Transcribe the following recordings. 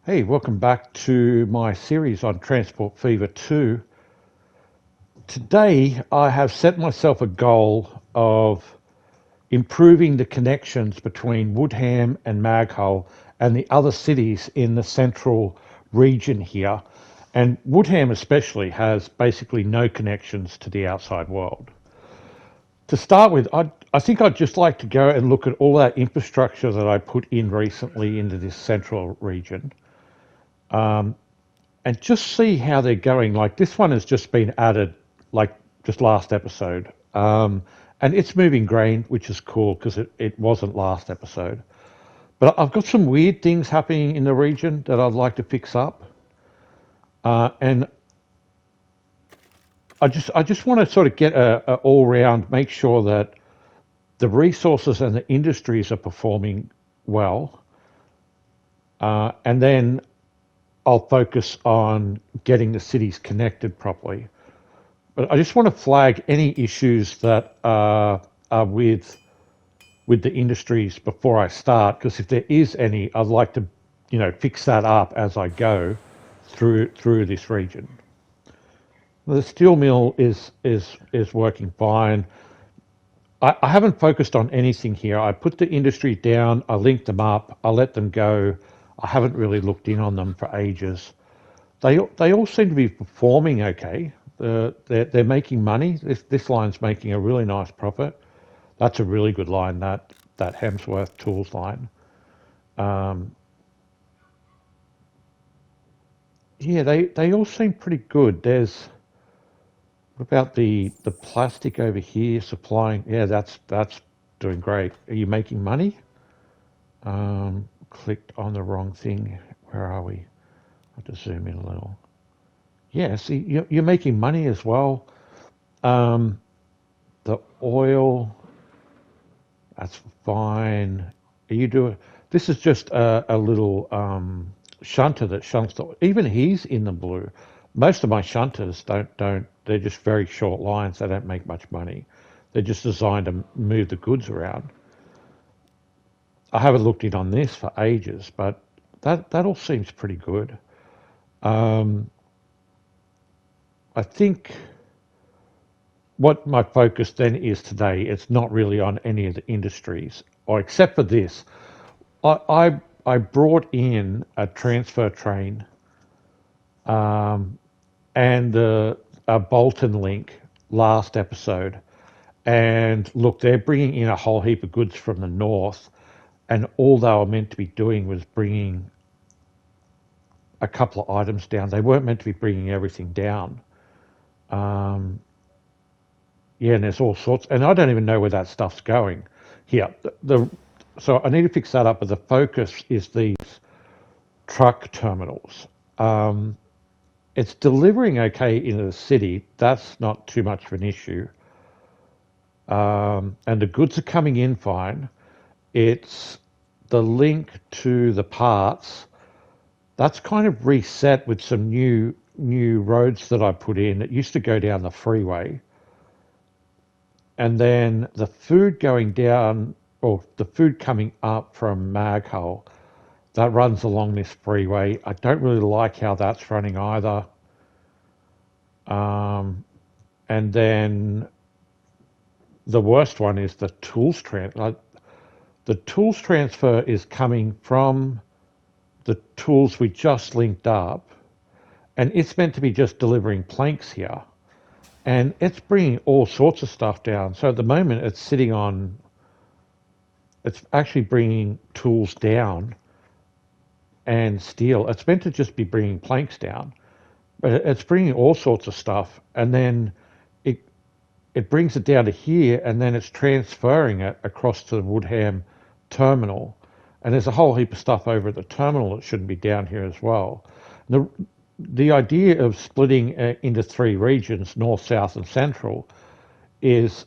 Hey, welcome back to my series on Transport Fever 2. Today, I have set myself a goal of improving the connections between Woodham and Maghull and the other cities in the central region here. And Woodham, especially, has basically no connections to the outside world. To start with, I think I'd just like to go and look at all that infrastructure that I put in recently into this central region and just see how they're going. Like this one has just been added, like just last episode, and it's moving grain, which is cool because it wasn't last episode. But I've got some weird things happening in the region that I'd like to fix up, and I just want to sort of get a all round, make sure that the resources and the industries are performing well, and then I'll focus on getting the cities connected properly. But I just want to flag any issues that are with the industries before I start, because if there is any, I'd like to, fix that up as I go through this region. The steel mill is working fine. I haven't focused on anything here. I put the industry down, I linked them up, I let them go. I haven't really looked in on them for ages. They all seem to be performing okay. They're making money. This line's making a really nice profit. That's a really good line. That Hemsworth Tools line. Um, yeah, they all seem pretty good. What about the plastic over here supplying? Yeah, that's doing great. Are you making money? Clicked on the wrong thing. Where are we? I have to zoom in a little. Yeah, see, you're making money as well. Um, the oil, that's fine. Are you doing? This is just a little shunter that shunts the. Even he's in the blue. Most of my shunters don't. They're just very short lines. They don't make much money. They're just designed to move the goods around. I haven't looked in on this for ages, but that all seems pretty good. Um, I think what my focus then is today, it's not really on any of the industries, or except for this. I brought in a transfer train and a Bolton link last episode. And look, they're bringing in a whole heap of goods from the north, and all they were meant to be doing was bringing a couple of items down. They weren't meant to be bringing everything down. Um, yeah, and there's all sorts, and I don't even know where that stuff's going. Here, so I need to fix that up. But the focus is these truck terminals. Um, it's delivering okay into the city. That's not too much of an issue. And the goods are coming in fine. It's the link to the parts that's kind of reset with some new roads that I put in. It used to go down the freeway, and then the food going down or the food coming up from Maghull that runs along this freeway. I don't really like how that's running either. Um, and then the worst one is the tools transfer. The tools transfer is coming from the tools we just linked up, and it's meant to be just delivering planks here, and it's bringing all sorts of stuff down. So at the moment, it's sitting on. It's actually bringing tools down and steel. It's meant to just be bringing planks down, but it's bringing all sorts of stuff, and then it it brings it down to here, and then it's transferring it across to the Woodham terminal. And there's a whole heap of stuff over at the terminal that shouldn't be down here as well. The the idea of splitting into three regions, north, south, and central, is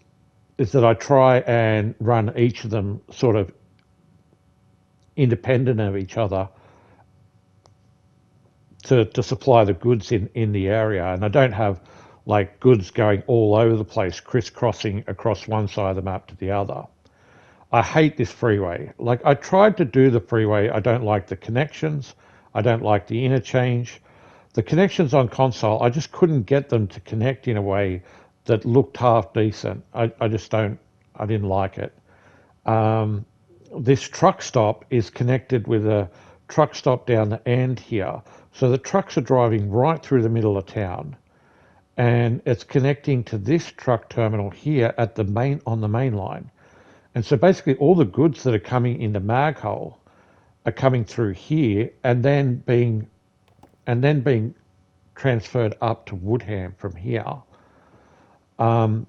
is that I try and run each of them sort of independent of each other to supply the goods in the area. And I don't have like goods going all over the place, crisscrossing across one side of the map to the other. I hate this freeway. Like I tried to do the freeway. I don't like the connections. I don't like the interchange. The connections on console, I just couldn't get them to connect in a way that looked half decent. I just don't, I didn't like it. Um, this truck stop is connected with a truck stop down the end here. So the trucks are driving right through the middle of town, and it's connecting to this truck terminal here at the main on the main line. And so basically all the goods that are coming into Maghole are coming through here and then being transferred up to Woodham from here. Um,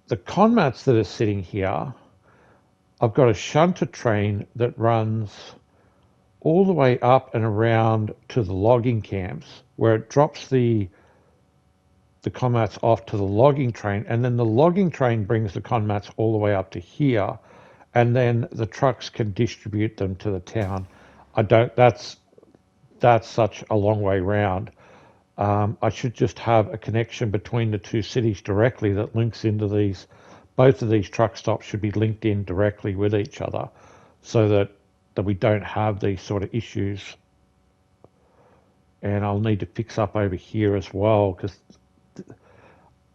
the conmats that are sitting here, I've got a shunter train that runs all the way up and around to the logging camps where it drops the conmats off to the logging train, and then the logging train brings the conmats all the way up to here, and then the trucks can distribute them to the town. I don't. That's such a long way round. I should just have a connection between the two cities directly that links into these. Both of these truck stops should be linked in directly with each other, so that we don't have these sort of issues. And I'll need to fix up over here as well, because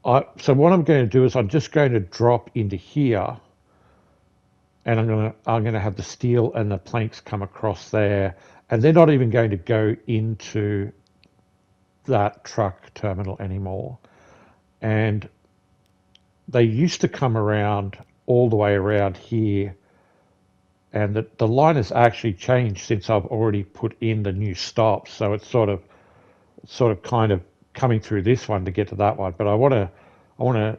so what I'm going to do is I'm just going to drop into here, and I'm going to have the steel and the planks come across there, and they're not even going to go into that truck terminal anymore. And they used to come around all the way around here, and the line has actually changed since I've already put in the new stops. So it's sort of kind of coming through this one to get to that one. But I want to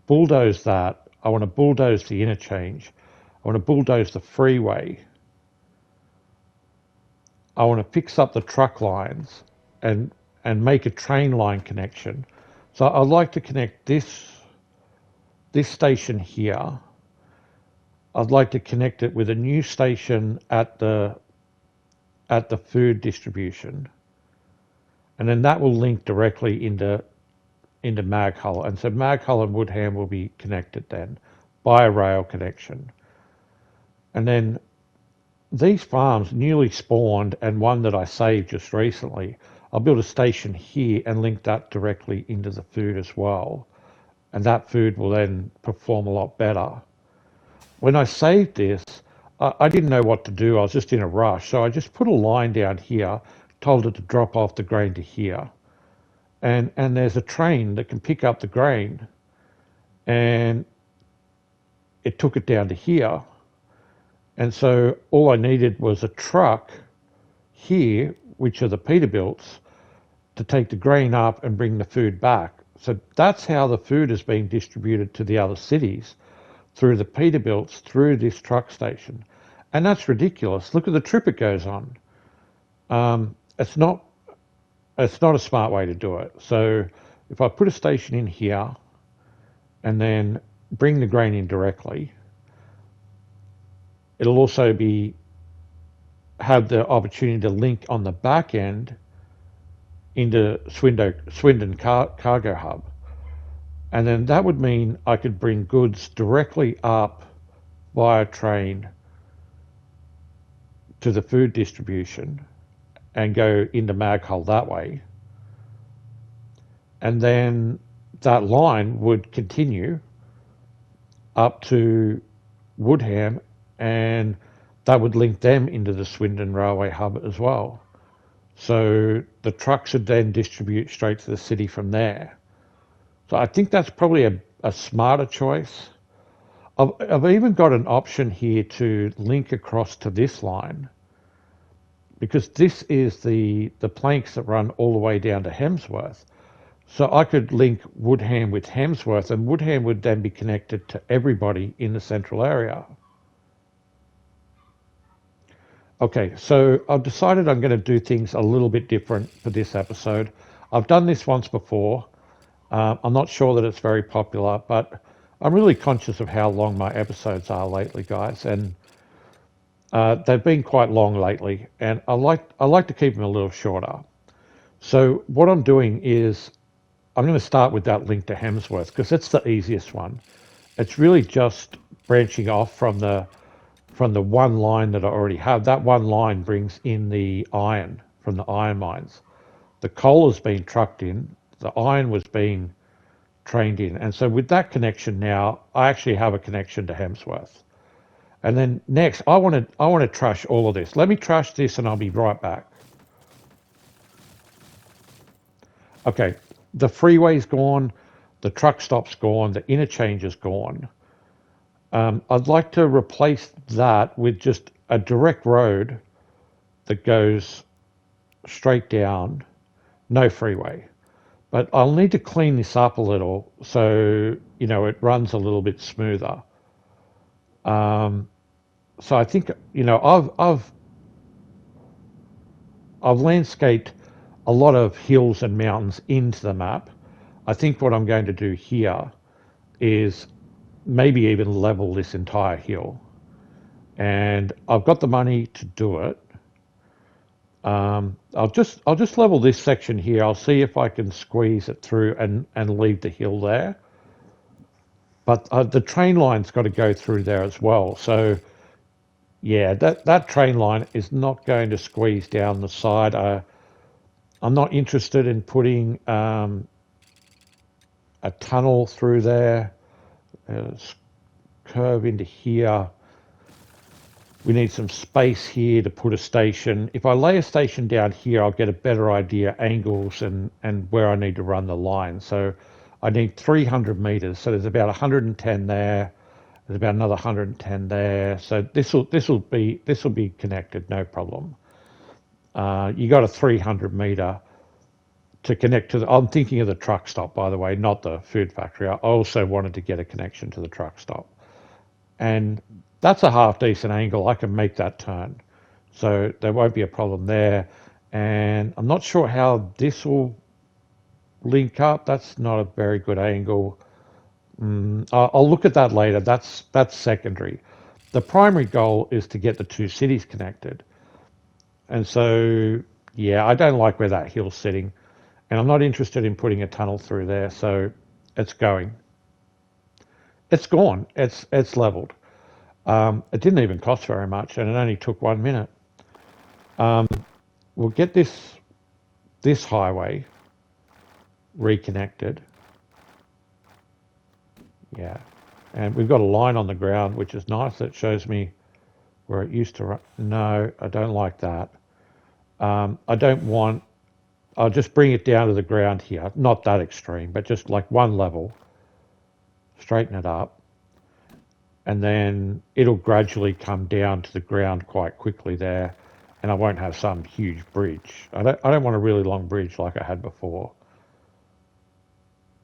bulldoze that. I want to bulldoze the interchange. I want to bulldoze the freeway. I want to fix up the truck lines and make a train line connection. So I'd like to connect this station here. I'd like to connect it with a new station at the food distribution, and then that will link directly into Maghull. And so Maghull and Woodham will be connected then by a rail connection. And then these farms newly spawned and one that I saved just recently, I'll build a station here and link that directly into the food as well. And that food will then perform a lot better. When I saved this, I didn't know what to do. I was just in a rush. So I just put a line down here, told it to drop off the grain to here. And there's a train that can pick up the grain, and it took it down to here. And so all I needed was a truck here, which are the Peterbilts, to take the grain up and bring the food back. So that's how the food is being distributed to the other cities, through the Peterbilts, through this truck station. And that's ridiculous. Look at the trip it goes on. It's not a smart way to do it. So if I put a station in here and then bring the grain in directly, it'll also have the opportunity to link on the back end into Swindon Cargo Hub. And then that would mean I could bring goods directly up via train to the food distribution and go into Maghull that way. And then that line would continue up to Woodham, and that would link them into the Swindon Railway Hub as well. So the trucks would then distribute straight to the city from there. So I think that's probably a smarter choice. I've even got an option here to link across to this line, because this is the planks that run all the way down to Hemsworth. So I could link Woodham with Hemsworth, and Woodham would then be connected to everybody in the central area. Okay, so I've decided I'm going to do things a little bit different for this episode. I've done this once before. I'm not sure that it's very popular, but I'm really conscious of how long my episodes are lately, guys, and they've been quite long lately, and I like to keep them a little shorter. So what I'm doing is I'm going to start with that link to Hemsworth, because it's the easiest one. It's really just branching off from from the one line that I already have. That one line brings in the iron from the iron mines. The coal has been trucked in, the iron was being trained in. And so with that connection now, I actually have a connection to Hemsworth. And then next, I want to trash all of this. Let me trash this and I'll be right back. Okay, the freeway's gone, the truck stop's gone, the interchange is gone. I'd like to replace that with just a direct road that goes straight down, no freeway. But I'll need to clean this up a little so, it runs a little bit smoother. Um, so I think, I've landscaped a lot of hills and mountains into the map. I think what I'm going to do here is maybe even level this entire hill. And I've got the money to do it. I'll just level this section here. I'll see if I can squeeze it through and leave the hill there. But the train line's got to go through there as well. So yeah, that train line is not going to squeeze down the side. I'm not interested in putting a tunnel through there, curve into here. We need some space here to put a station. If I lay a station down here, I'll get a better idea angles and where I need to run the line. So I need 300 meters. So there's about 110 there. There's about another 110 there. So this will be connected, no problem. You got a 300 meter to connect to the. I'm thinking of the truck stop, by the way, not the food factory. I also wanted to get a connection to the truck stop, and that's a half decent angle. I can make that turn, so there won't be a problem there. And I'm not sure how this will link up. That's not a very good angle. I'll look at that later. That's secondary. The primary goal is to get the two cities connected. And so, yeah, I don't like where that hill's sitting. And I'm not interested in putting a tunnel through there. So it's going. It's gone. It's leveled. It didn't even cost very much, and it only took 1 minute. We'll get this highway reconnected. Yeah. And we've got a line on the ground, which is nice. That shows me where it used to run. No, I don't like that. I don't want, I'll just bring it down to the ground here. Not that extreme, but just like one level. Straighten it up. And then it'll gradually come down to the ground quite quickly there. And I won't have some huge bridge. I don't want a really long bridge like I had before.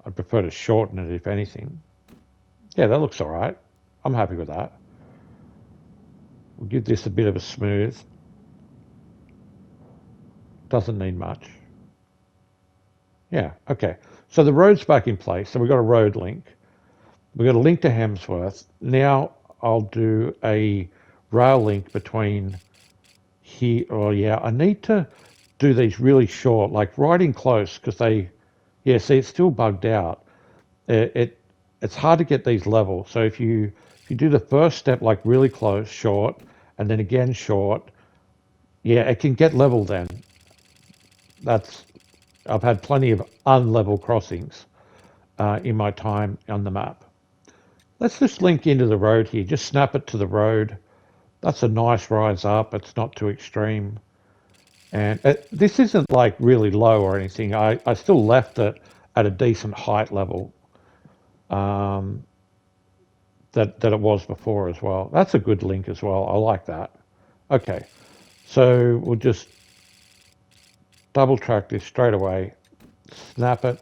I'd prefer to shorten it if anything. Yeah, that looks all right. I'm happy with that. We'll give this a bit of a smooth. Doesn't need much. Yeah, okay. So the road's back in place. So we've got a road link. We've got a link to Hemsworth. Now I'll do a rail link between here. Oh yeah, I need to do these really short, like right in close, because yeah, see, it's still bugged out. It's hard to get these level. So if you do the first step like really close, short, and then again short, yeah, it can get level then. That's I've had plenty of unlevel crossings in my time on the map. Let's just link into the road here. Just snap it to the road. That's a nice rise up. It's not too extreme. And this isn't like really low or anything. I still left it at a decent height level that it was before as well. That's a good link as well. I like that. Okay, so we'll just double track this straight away. Snap it,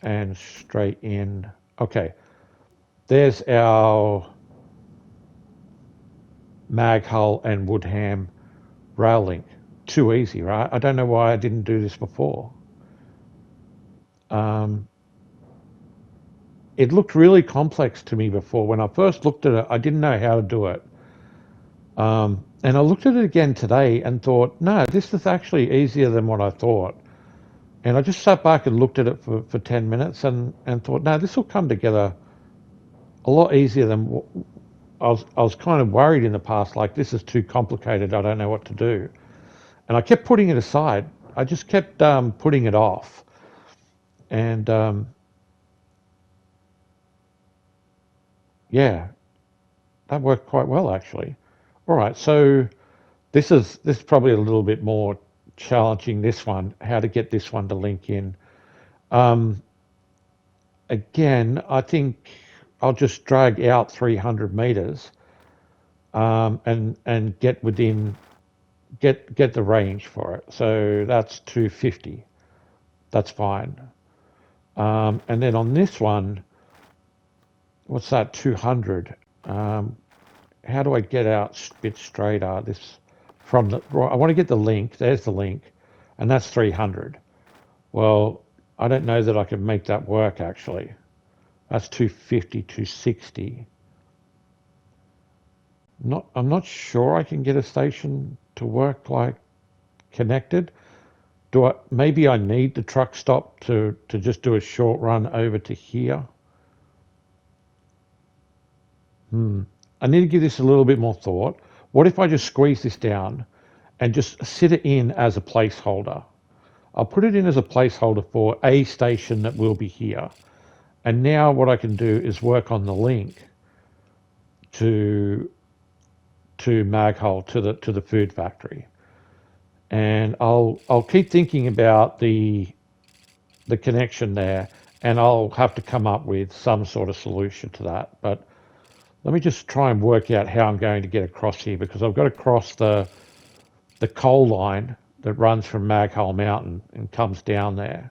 and straight in. Okay, there's our Mag Hull and Woodham rail link. Too easy, right? I don't know why I didn't do this before. It looked really complex to me before. When I first looked at it, I didn't know how to do it. And I looked at it again today and thought, no, this is actually easier than what I thought. And I just sat back and looked at it for 10 minutes and thought, no, this will come together a lot easier than I was kind of worried in the past, like this is too complicated. I don't know what to do, and I kept putting it aside. I just kept putting it off, and yeah, that worked quite well actually. All right, so this is probably a little bit more challenging. This one, how to get this one to link in. Um, Again, I think I'll just drag out 300 meters and get the range for it. So that's 250. That's fine. And then on this one, what's that? 200. Um, how do I get out a bit straighter? This from the. I want to get the link. There's the link, and that's 300. Well, I don't know that I can make that work actually. That's 250, 260. I'm not sure I can get a station to work like connected. Maybe I need the truck stop to just do a short run over to here. I need to give this a little bit more thought. What if I just squeeze this down and just sit it in as a placeholder? I'll put it in as a placeholder for a station that will be here. And now what I can do is work on the link to Maghole to the food factory. And I'll keep thinking about the connection there, and I'll have to come up with some sort of solution to that. But let me just try and work out how I'm going to get across here, because I've got to cross the coal line that runs from Maghole Mountain and comes down there.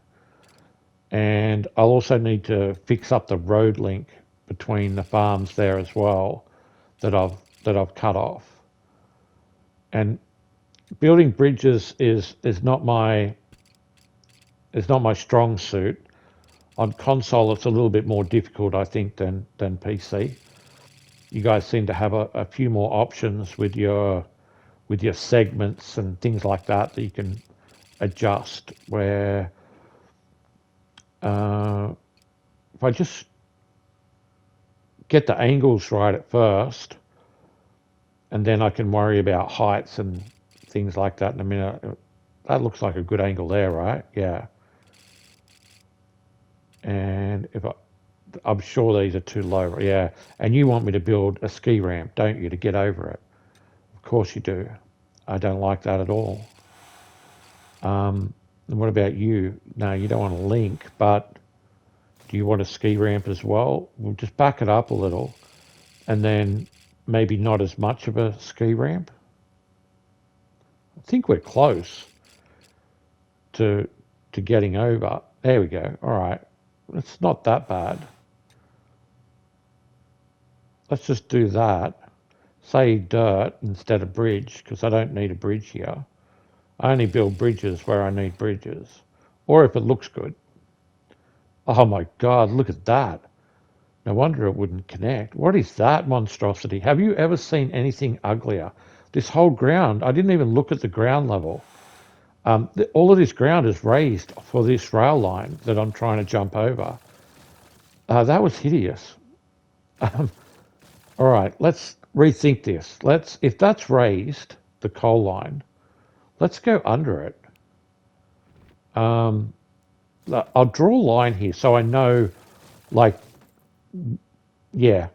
And I'll also need to fix up the road link between the farms there as well that I've cut off. And building bridges is not my strong suit. On console, it's a little bit more difficult, I think, than PC. You guys seem to have a few more options with your segments and things like that you can adjust. Where if I just get the angles right at first, and then I can worry about heights and things like that in a minute. That looks like a good angle there, right? Yeah. And I'm sure these are too low. Yeah. And you want me to build a ski ramp, don't you, to get over it? Of course you do. I don't like that at all. And what about you? No, you don't want a link, but do you want a ski ramp as well? We'll just back it up a little, and then maybe not as much of a ski ramp. I think we're close to getting over. There we go. All right. It's not that bad. Let's just do that. Say dirt instead of bridge, because I don't need a bridge here. I only build bridges where I need bridges, or if it looks good. Oh my God, look at that. No wonder it wouldn't connect. What is that monstrosity? Have you ever seen anything uglier? This whole ground, I didn't even look at the ground level. All of this ground is raised for this rail line that I'm trying to jump over. That was hideous. All right, let's rethink this. If that's raised, the coal line, let's go under it. Um, I'll draw a line here so I know, like, yeah,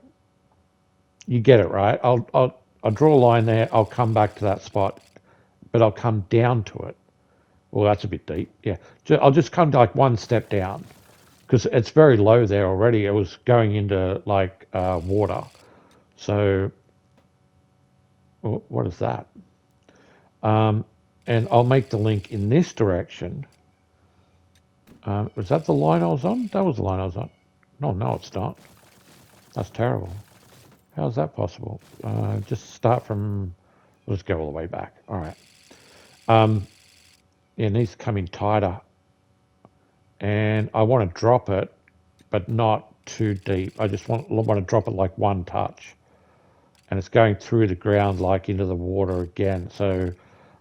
you get it, right? I'll draw a line there. I'll come back to that spot, but I'll come down to it. Well, that's a bit deep. Yeah, I'll just come to like one step down, because it's very low there already. It was going into like water. So what is that? And I'll make the link in this direction. Was that the line I was on? That was the line I was on. No, it's not. That's terrible. How is that possible? Just start from, let's go all the way back. All right. Yeah, it needs to come in tighter. And I want to drop it, but not too deep. I just want to drop it like one touch. And it's going through the ground like into the water again. So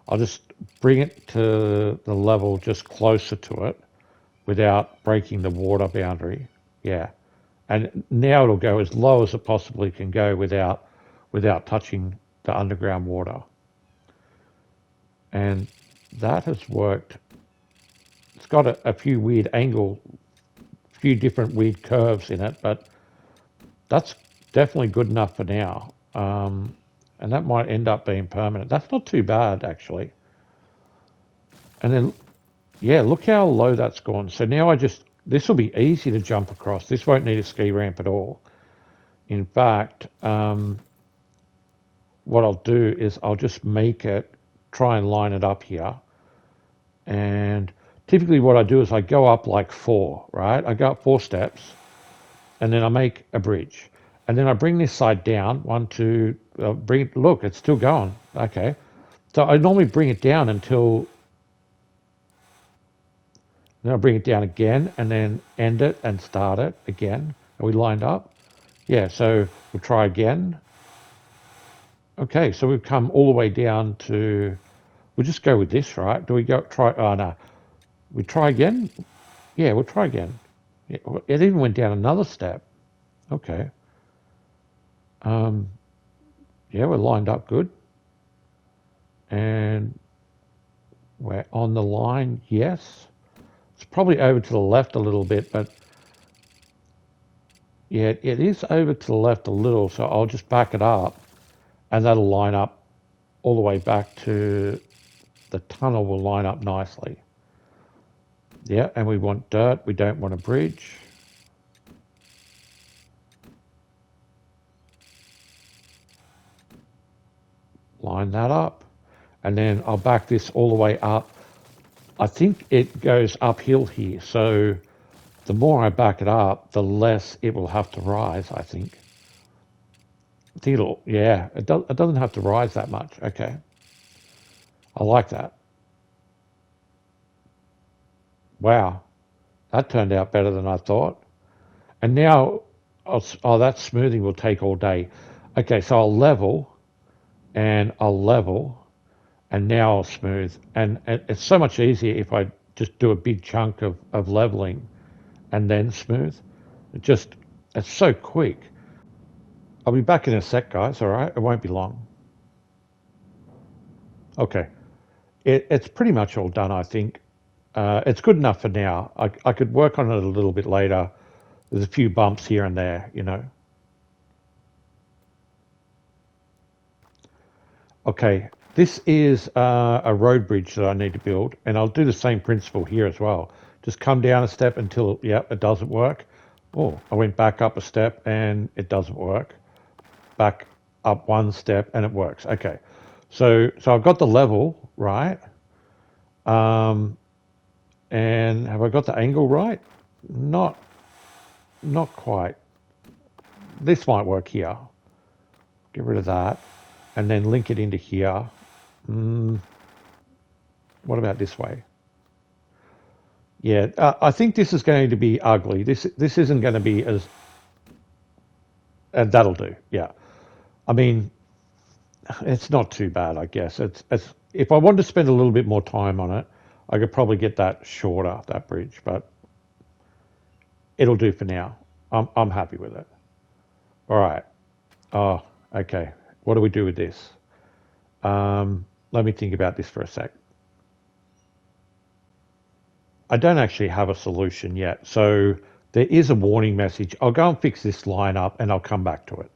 I'll just bring it to the level just closer to it without breaking the water boundary. Yeah. And now it'll go as low as it possibly can go without without touching the underground water. And that has worked. It's got a few weird few different weird curves in it, but that's definitely good enough for now. And that might end up being permanent. That's not too bad, actually. And then, yeah, look how low that's gone. So now this will be easy to jump across. This won't need a ski ramp at all. In fact, what I'll do is I'll just try and line it up here. And typically what I do is I go up like 4, right? I go up 4 steps, and then I make a bridge. And then I bring this side down, 1, 2, look, it's still going. Okay. So I normally bring it down then I bring it down again, and then end it and start it again. Are we lined up? Yeah, so we'll try again. Okay, so we've come all the way down we'll just go with this, right? Do we oh no, we try again? Yeah, we'll try again. Yeah, it even went down another step. Okay. Yeah, we're lined up good. And we're on the line, yes. It's probably over to the left a little bit, but yeah, it is over to the left a little, so I'll just back it up, and that'll line up all the way back to the tunnel will line up nicely. Yeah, and we want dirt, we don't want a bridge. Line that up, and then I'll back this all the way up. I think it goes uphill here, so the more I back it up, the less it will have to rise, I think. Yeah, it doesn't have to rise that much. Okay. I like that. Wow, that turned out better than I thought. And now, that smoothing will take all day. Okay, so I'll level, and I'll level, and now I'll smooth. And it's so much easier if I just do a big chunk of leveling and then smooth. It's so quick. I'll be back in a sec, guys, all right? It won't be long. Okay. It's pretty much all done, I think. It's good enough for now. I could work on it a little bit later. There's a few bumps here and there, you know. Okay, this is a road bridge that I need to build, and I'll do the same principle here as well. Just come down a step until, yeah, it doesn't work. Oh, I went back up a step and it doesn't work. Back up 1 step and it works. Okay, so I've got the level right. And have I got the angle right? Not quite. This might work here. Get rid of that, and then link it into here. What about this way? Yeah, I think this is going to be ugly. This isn't going to be as, and that'll do. Yeah, I mean, it's not too bad, I guess. It's if I wanted to spend a little bit more time on it, I could probably get that shorter, that bridge, but it'll do for now. I'm happy with it. All right. Oh, okay. What do we do with this? Let me think about this for a sec. I don't actually have a solution yet. So there is a warning message. I'll go and fix this line up and I'll come back to it.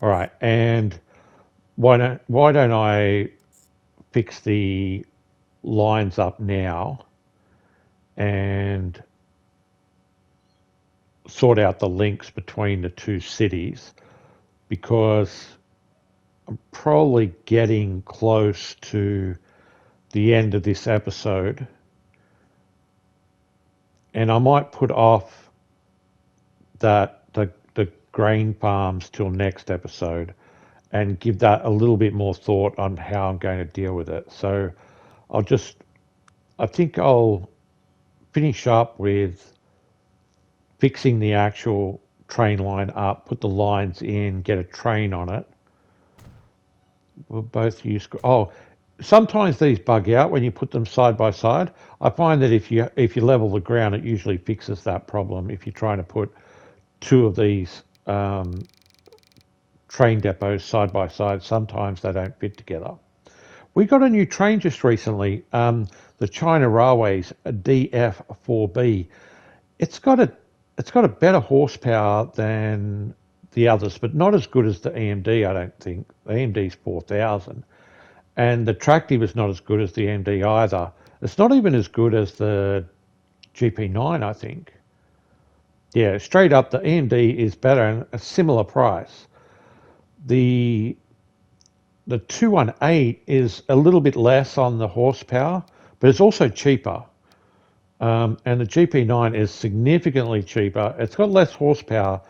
All right. And why don't I fix the lines up now and sort out the links between the two cities, because I'm probably getting close to the end of this episode, and I might put off the grain farms till next episode and give that a little bit more thought on how I'm going to deal with it. So I think I'll finish up with fixing the actual train line up, put the lines in, get a train on it. We'll both use, oh, Sometimes these bug out when you put them side by side. I find that if you level the ground, it usually fixes that problem. If you're trying to put two of these train depots side by side, sometimes they don't fit together. We got a new train just recently, the China Railways DF4B. It's got a it's got a better horsepower than the others, but not as good as the EMD. I don't think the EMD's 4,000, and the tractive is not as good as the EMD either. It's not even as good as the GP9, I think. Yeah, straight up, the EMD is better and a similar price. The the 218 is a little bit less on the horsepower, but it's also cheaper. And the GP9 is significantly cheaper. It's got less horsepower,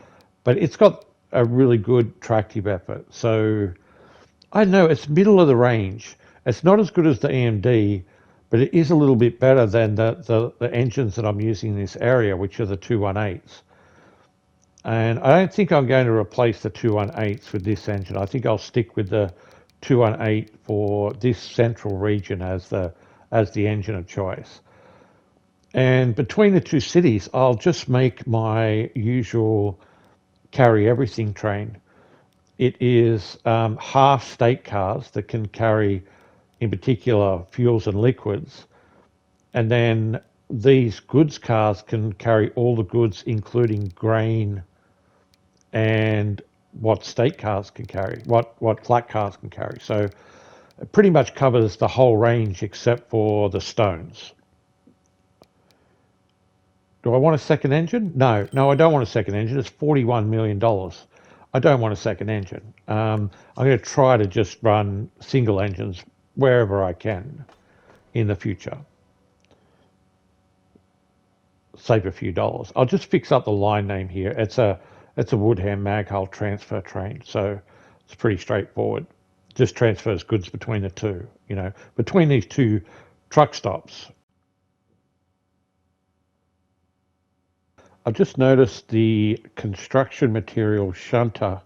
but it's got a really good tractive effort. So I know it's middle of the range. It's not as good as the EMD, but it is a little bit better than the engines that I'm using in this area, which are the 218s. And I don't think I'm going to replace the 218s with this engine. I think I'll stick with the 218 for this central region as the engine of choice. And between the two cities, I'll just make my usual carry everything train. It is half state cars that can carry, in particular, fuels and liquids. And then these goods cars can carry all the goods, including grain and what state cars can carry, what flat cars can carry. So it pretty much covers the whole range except for the stones. Do I want a second engine? No, no, I don't want a second engine. It's $41 million. I don't want a second engine. I'm going to try to just run single engines wherever I can in the future. Save a few dollars. I'll just fix up the line name here. It's a Woodham mag hull transfer train, so it's pretty straightforward. Just transfers goods between the two, between these two truck stops. I've just noticed the construction material shunter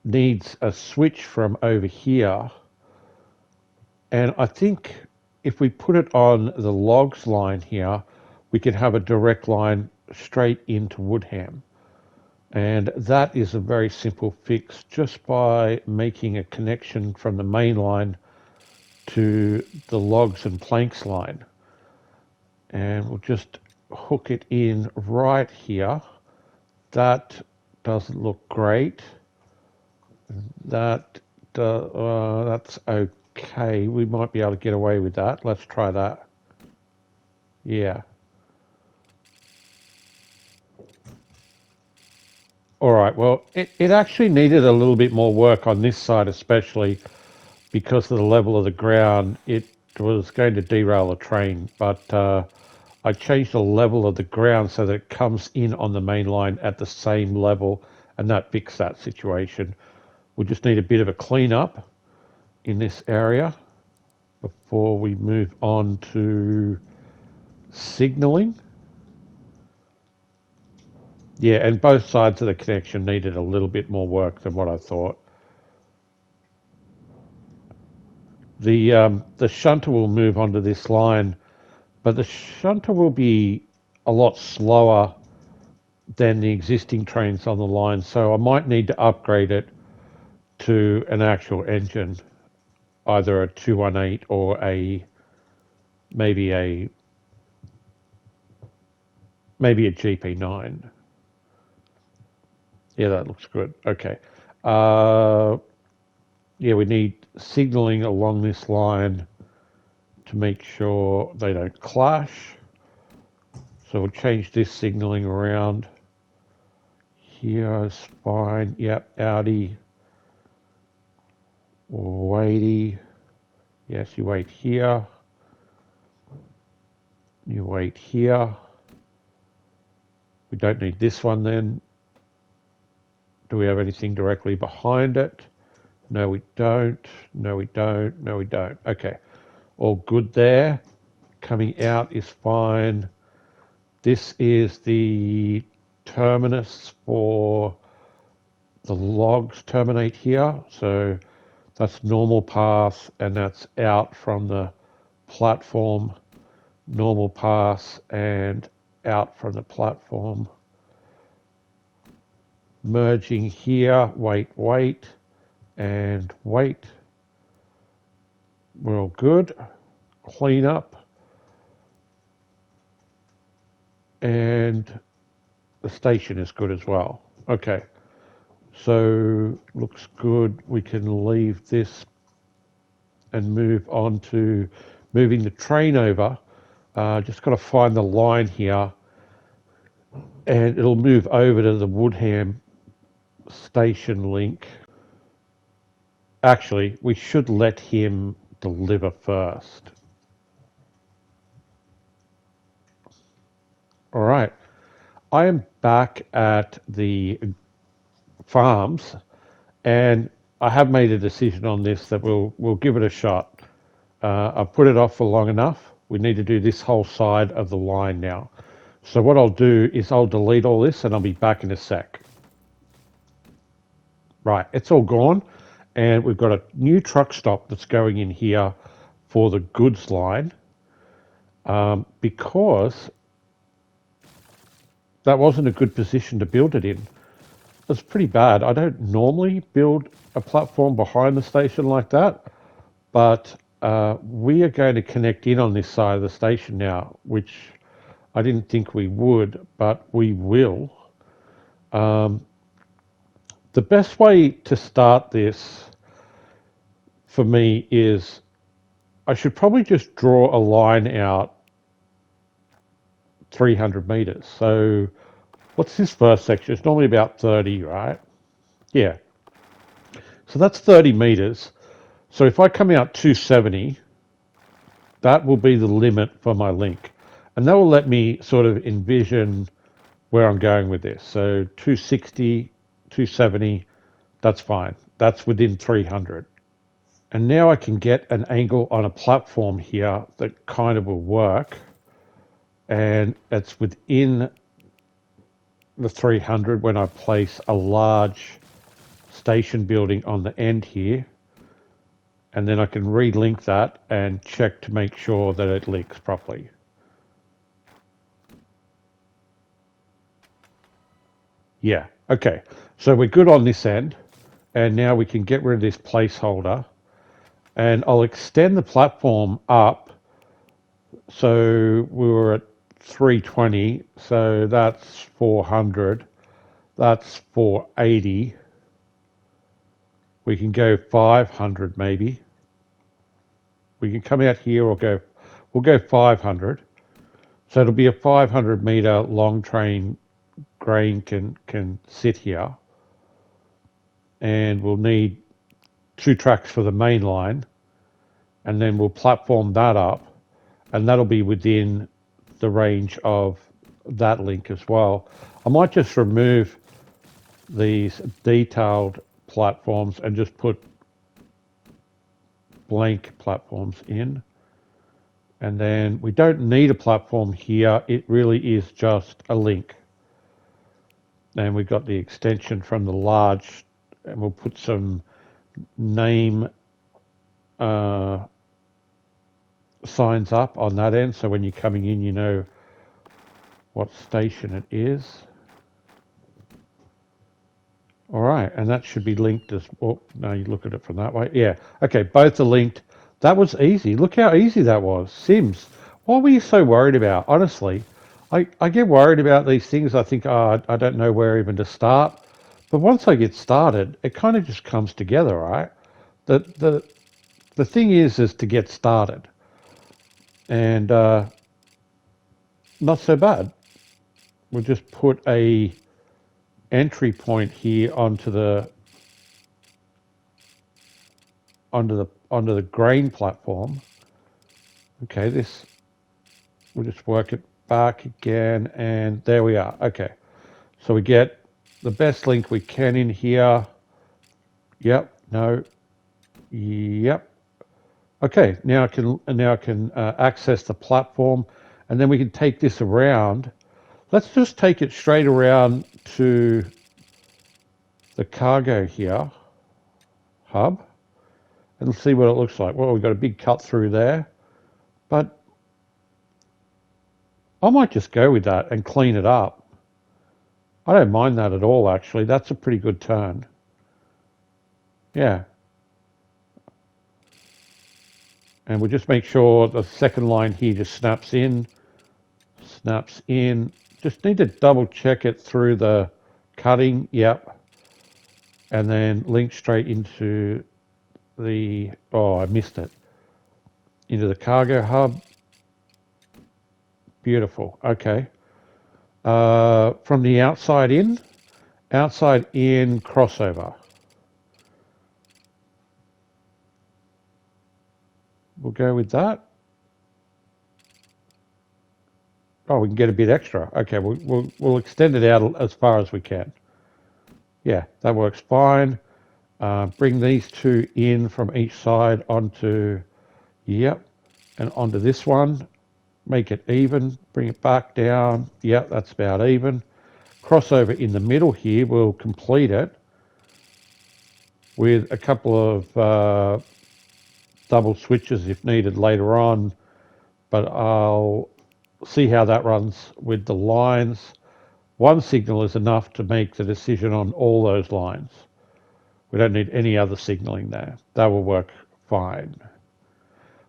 needs a switch from over here. And I think if we put it on the logs line here, we could have a direct line straight into Woodham. And that is a very simple fix just by making a connection from the main line to the logs and planks line. And we'll just hook it in right here. That doesn't look great. That's okay. We might be able to get away with that. Let's try that. Yeah. All right. Well, it actually needed a little bit more work on this side, especially because of the level of the ground. It was going to derail the train, but I changed the level of the ground so that it comes in on the main line at the same level, and that fixed that situation. We just need a bit of a cleanup in this area before we move on to signaling. Yeah, and both sides of the connection needed a little bit more work than what I thought. The shunter will move onto this line, but the shunter will be a lot slower than the existing trains on the line, so I might need to upgrade it to an actual engine, either a 218 or maybe a maybe a GP9. Yeah, that looks good. Okay. Uh, yeah, we need signaling along this line to make sure they don't clash. So we'll change this signaling around. Here is fine. Yep, Audi or 80. Yes, you wait here. You wait here. We don't need this one then. Do we have anything directly behind it? No, we don't. No, we don't. No, we don't. Okay. All good there. Coming out is fine. This is the terminus for the logs terminate here. So That's normal path, and that's out from the platform, normal path, and out from the platform. Merging here, wait, and wait. We're all good. Clean up. And the station is good as well. Okay, so looks good. We can leave this and move on to moving the train over. Just got to find the line here, and it'll move over to the Woodham station link. Actually, we should let him deliver first. All right, I am back at the farms, and I have made a decision on this that we'll give it a shot. I've put it off for long enough. We need to do this whole side of the line now. So what I'll do is I'll delete all this and I'll be back in a sec. Right, it's all gone, and we've got a new truck stop that's going in here for the goods line, because that wasn't a good position to build it in. It's pretty bad. I don't normally build a platform behind the station like that, but we are going to connect in on this side of the station now, which I didn't think we would, but we will. The best way to start this for me is I should probably just draw a line out 300 meters. So what's this first section? It's normally about 30, right? Yeah. So that's 30 meters. So if I come out 270, that will be the limit for my link. And that will let me sort of envision where I'm going with this. So 260, 270, that's fine. That's within 300. And now I can get an angle on a platform here that kind of will work. And it's within the 300 when I place a large station building on the end here. And then I can relink that and check to make sure that it links properly. Yeah, okay. So we're good on this end. And now we can get rid of this placeholder. And I'll extend the platform up. So we were at 320. So that's 400. That's 480. We can go 500 maybe. We can come out here or we'll go 500. So it'll be a 500 meter long train grain can sit here. And we'll need 2 tracks for the main line. And then we'll platform that up. And that'll be within the range of that link as well. I might just remove these detailed platforms and just put blank platforms in. And then we don't need a platform here. It really is just a link. And we've got the extension from the large, and we'll put some name signs up on that end. So when you're coming in, you know what station it is. All right, and that should be linked as well. No, you look at it from that way. Yeah, okay, both are linked. That was easy. Look how easy that was. Sims, what were you so worried about? Honestly, I get worried about these things. I think, oh, I don't know where even to start. But once I get started, it kind of just comes together, right? The thing is to get started. And not so bad. We'll just put a entry point here onto the grain platform. Okay, this we'll just work it back again, and there we are. Okay, so we get the best link we can in here. Yep. No. Yep. Okay. Now I can access the platform, and then we can take this around. Let's just take it straight around to the cargo here, hub. and see what it looks like. Well, we've got a big cut through there, but I might just go with that and clean it up. I don't mind that at all, actually. That's a pretty good turn. Yeah. And we'll just make sure the second line here just snaps in. Just need to double check it through the cutting. Yep. And then link straight into the, oh, I missed it. Into the cargo hub. Beautiful. Okay. From the outside in crossover. We'll go with that. Oh, we can get a bit extra. Okay, we'll extend it out as far as we can. Yeah, that works fine. Bring these two in from each side onto, yep, and onto this one. Make it even. Bring it back down. Yep, that's about even. Crossover in the middle here. We'll complete it with a couple of double switches if needed later on, but I'll see how that runs with the lines. One signal is enough to make the decision on all those lines. We don't need any other signaling there. That will work fine.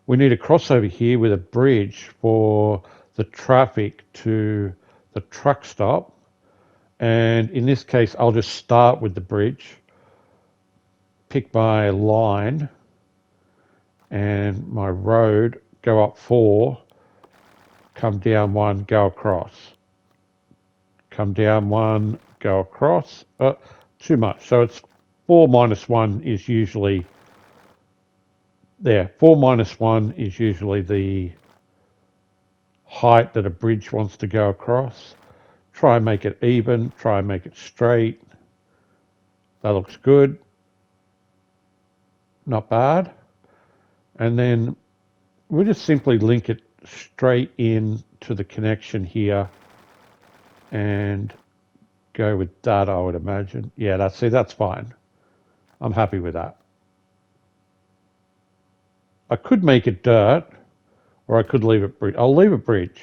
We need a crossover here with a bridge for the traffic to the truck stop. And in this case, I'll just start with the bridge, pick my line and my road, go up 4, come down 1, go across. Come down 1, go across. Too much. So it's 4 minus 1 is usually there. 4 minus 1 is usually the height that a bridge wants to go across. Try and make it even. Try and make it straight. That looks good. Not bad. And then we'll just simply link it straight in to the connection here and go with that, I would imagine. Yeah, that's fine. I'm happy with that. I could make it dirt, or I could leave it bridge. I'll leave it bridge.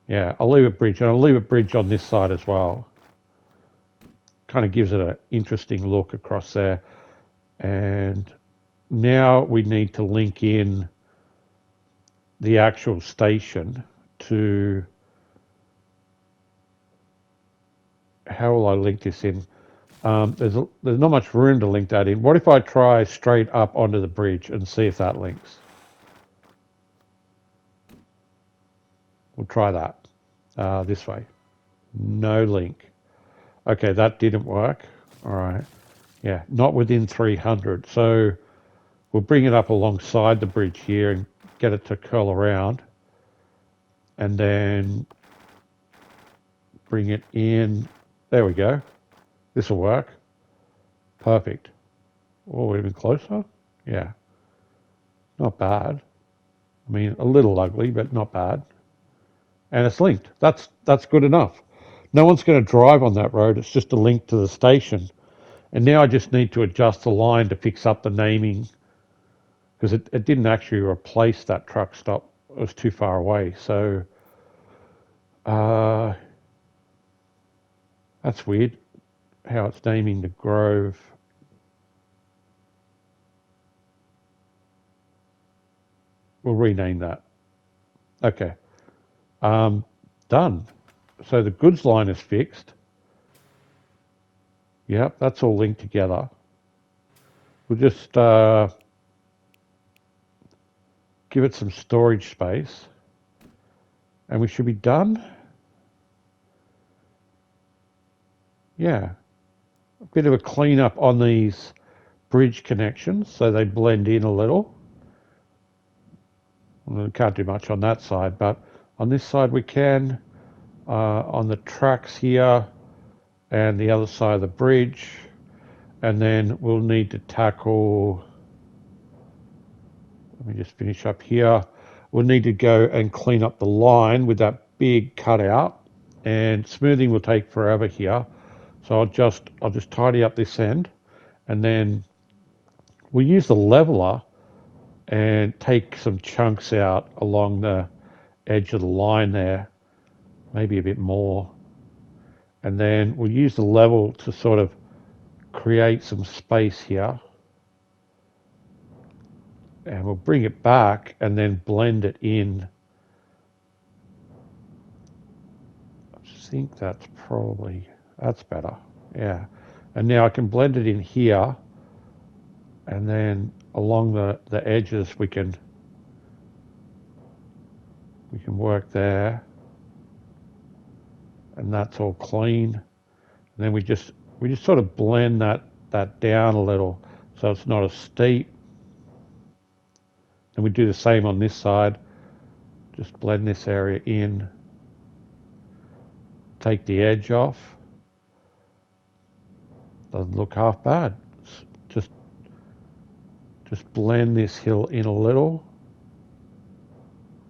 Yeah, I'll leave it bridge, and I'll leave it bridge on this side as well. Kind of gives it an interesting look across there. And now we need to link in the actual station to, how will I link this in? There's not much room to link that in. What if I try straight up onto the bridge and see if that links? We'll try that this way. No link. Okay, that didn't work. All right. Yeah, not within 300. So we'll bring it up alongside the bridge here and get it to curl around. And then bring it in. There we go. This will work. Perfect. Oh, even closer? Yeah. Not bad. I mean, a little ugly, but not bad. And it's linked. That's good enough. No one's going to drive on that road. It's just a link to the station. And now I just need to adjust the line to fix up the naming because it didn't actually replace that truck stop. It was too far away. So that's weird how it's naming the Grove. We'll rename that. Okay. Done. So the goods line is fixed. Yep, that's all linked together. We'll just give it some storage space and we should be done. Yeah, a bit of a cleanup on these bridge connections so they blend in a little. We can't do much on that side, but on this side we can. On the tracks here and the other side of the bridge. And then we'll need to tackle, let me just finish up here. We'll need to go and clean up the line with that big cutout, and smoothing will take forever here. So I'll just tidy up this end and then we'll use the leveler and take some chunks out along the edge of the line there, maybe a bit more. And then we'll use the level to sort of create some space here. And we'll bring it back and then blend it in. I think that's better. Yeah. And now I can blend it in here, and then along the edges we can work there. And that's all clean. And then we just sort of blend that down a little so it's not as steep. And we do the same on this side. Just blend this area in. Take the edge off. Doesn't look half bad. Just blend this hill in a little.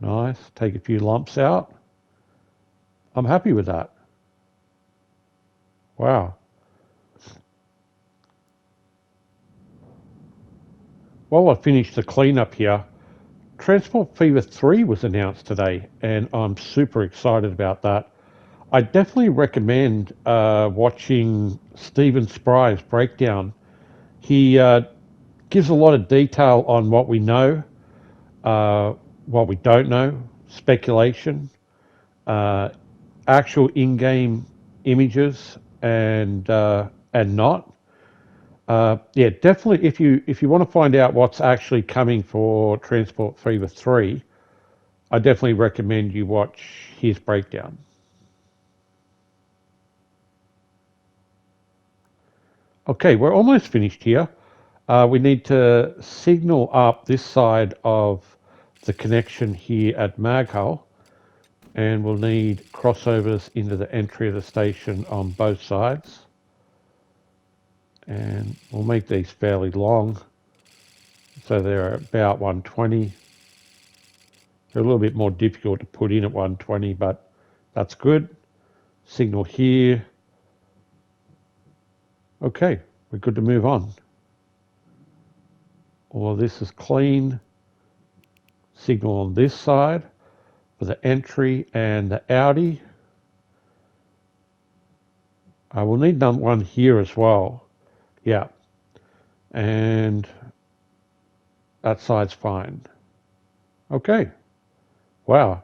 Nice. Take a few lumps out. I'm happy with that. Wow. While I finish the cleanup here, Transport Fever 3 was announced today, and I'm super excited about that. I definitely recommend watching Stephen Spry's breakdown. He gives a lot of detail on what we know, what we don't know, speculation, actual in-game images, and not. Yeah, definitely. If you want to find out what's actually coming for Transport Fever 3, I definitely recommend you watch his breakdown. Okay, we're almost finished here. We need to signal up this side of the connection here at Maghull, and we'll need crossovers into the entry of the station on both sides. And we'll make these fairly long, so they're about 120. They're a little bit more difficult to put in at 120, but that's good. Signal here. Okay, we're good to move on. All of this is clean. Signal on this side for the entry and the Audi. I will need one here as well. Yeah. And that side's fine. Okay. Wow.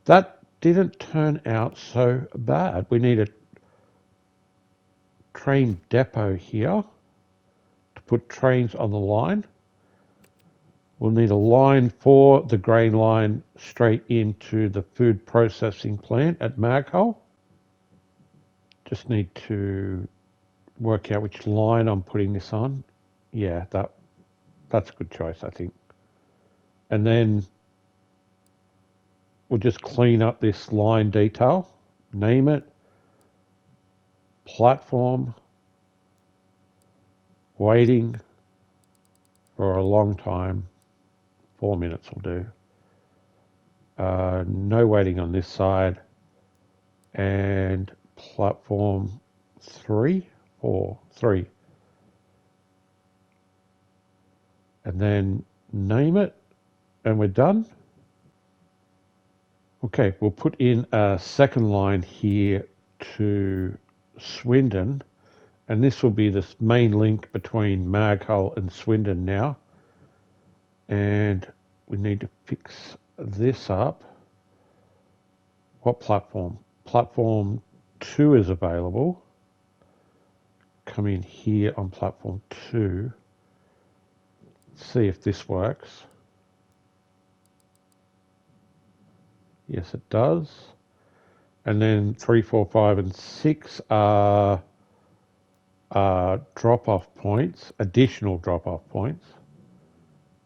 That didn't turn out so bad. We need a train depot here to put trains on the line. We'll need a line for the grain line straight into the food processing plant at Maghull. Just need to work out which line I'm putting this on. Yeah, that's a good choice, I think. And then we'll just clean up this line detail, name it, platform, waiting for a long time, 4 minutes will do. No waiting on this side, and platform 3, 4, 3. And then name it, and we're done. Okay, we'll put in a second line here to Swindon, and this will be the main link between Maghull and Swindon now. And we need to fix this up. What platform? Platform 2 is available. Come in here on platform 2. See if this works. Yes, it does. And then 3, 4, 5, and 6 are drop-off points, additional drop-off points.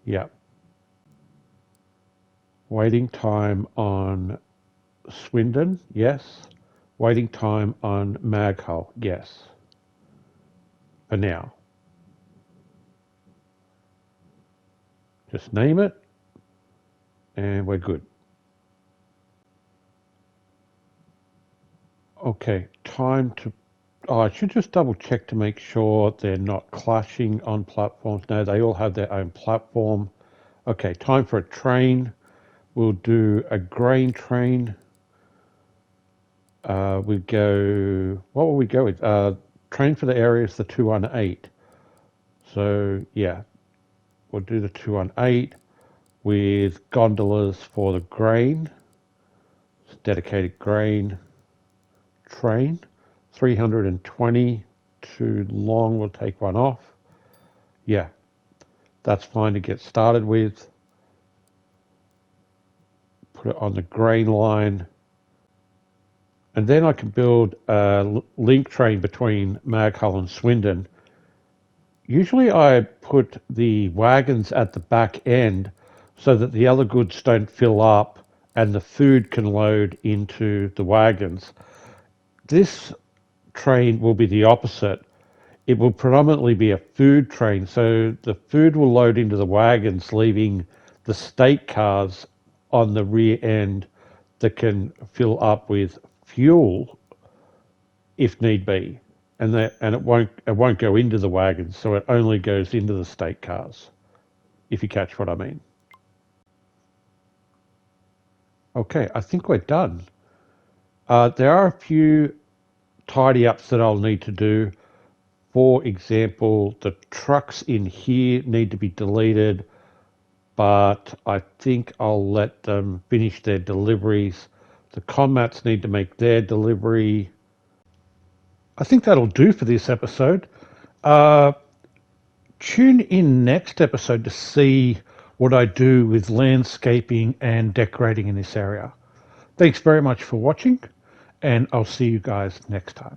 Yep. Waiting time on Swindon, yes. Waiting time on Maghull, yes. For now. Just name it, and we're good. Okay, time to Oh, I should just double check to make sure they're not clashing on platforms. No, they all have their own platform. Okay, time for a train. We'll do a grain train. We go, what will we go with? Train for the area is the 218. So yeah, we'll do the 218 with gondolas for the grain, dedicated grain train. 320, too long, we'll take one off. Yeah, that's fine to get started with. Put it on the grain line. And then I can build a link train between Maghull and Swindon. Usually I put the wagons at the back end so that the other goods don't fill up and the food can load into the wagons. This train will be the opposite. It will predominantly be a food train, so the food will load into the wagons, leaving the state cars on the rear end that can fill up with fuel if need be, and it won't go into the wagons, so it only goes into the state cars. If you catch what I mean. Okay, I think we're done. There are a few tidy ups that I'll need to do. For example, the trucks in here need to be deleted, but I think I'll let them finish their deliveries. The Conmats need to make their delivery. I think that'll do for this episode. Uh, Tune in next episode to see what I do with landscaping and decorating in this area. Thanks very much for watching, and I'll see you guys next time.